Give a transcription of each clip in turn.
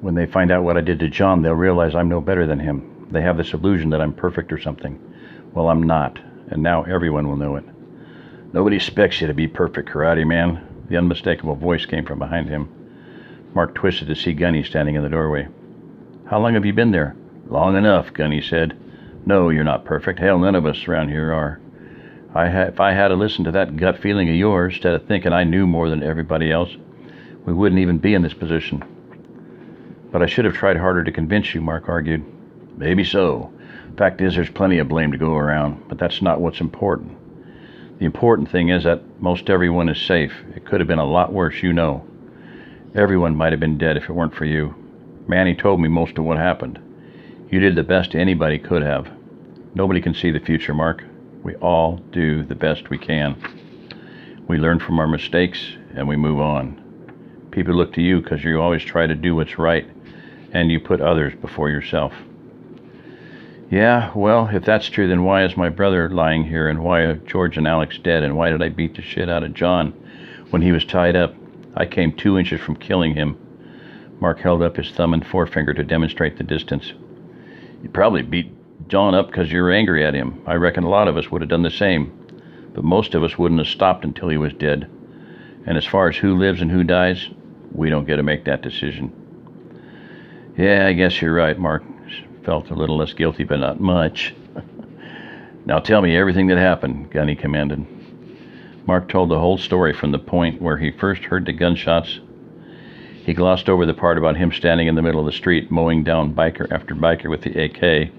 When they find out what I did to John, they'll realize I'm no better than him. They have this illusion that I'm perfect or something. Well, I'm not, and now everyone will know it. Nobody expects you to be perfect, Karate Man. The unmistakable voice came from behind him. Mark twisted to see Gunny standing in the doorway. How long have you been there? Long enough, Gunny said. No, you're not perfect. Hell, none of us around here are. If I had to listen to that gut feeling of yours, instead of thinking I knew more than everybody else, we wouldn't even be in this position. But I should have tried harder to convince you, Mark argued. Maybe so. Fact is, there's plenty of blame to go around, but that's not what's important. The important thing is that most everyone is safe. It could have been a lot worse, you know. Everyone might have been dead if it weren't for you. Manny told me most of what happened. You did the best anybody could have. Nobody can see the future, Mark. We all do the best we can. We learn from our mistakes and we move on. People look to you because you always try to do what's right and you put others before yourself. Yeah, well, if that's true, then why is my brother lying here, and why are George and Alex dead, and why did I beat the shit out of John when he was tied up? I came 2 inches from killing him. Mark held up his thumb and forefinger to demonstrate the distance. You probably beat John up because you were angry at him. I reckon a lot of us would have done the same, but most of us wouldn't have stopped until he was dead. And as far as who lives and who dies, we don't get to make that decision. Yeah, I guess you're right, Mark. Felt a little less guilty, but not much. Now tell me everything that happened, Gunny commanded. Mark told the whole story from the point where he first heard the gunshots. He glossed over the part about him standing in the middle of the street, mowing down biker after biker with the AK.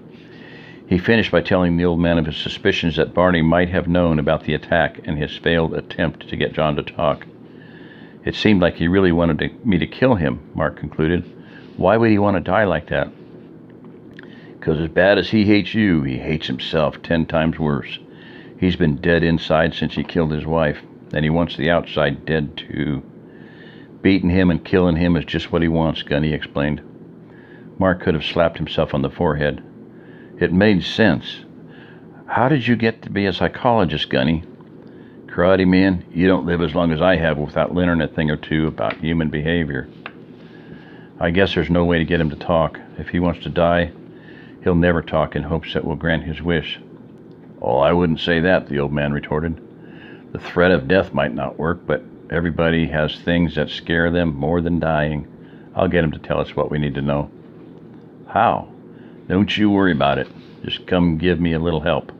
He finished by telling the old man of his suspicions that Barney might have known about the attack and his failed attempt to get John to talk. It seemed like he really wanted me to kill him, Mark concluded. Why would he want to die like that? Because as bad as he hates you, he hates himself 10 times worse. He's been dead inside since he killed his wife, and he wants the outside dead too. Beating him and killing him is just what he wants, Gunny explained. Mark could have slapped himself on the forehead. It made sense. How did you get to be a psychologist, Gunny? Karate Man, you don't live as long as I have without learning a thing or two about human behavior. I guess there's no way to get him to talk. If he wants to die, he'll never talk in hopes that we'll grant his wish. Oh, I wouldn't say that, the old man retorted. The threat of death might not work, but everybody has things that scare them more than dying. I'll get him to tell us what we need to know. How? Don't you worry about it. Just come give me a little help.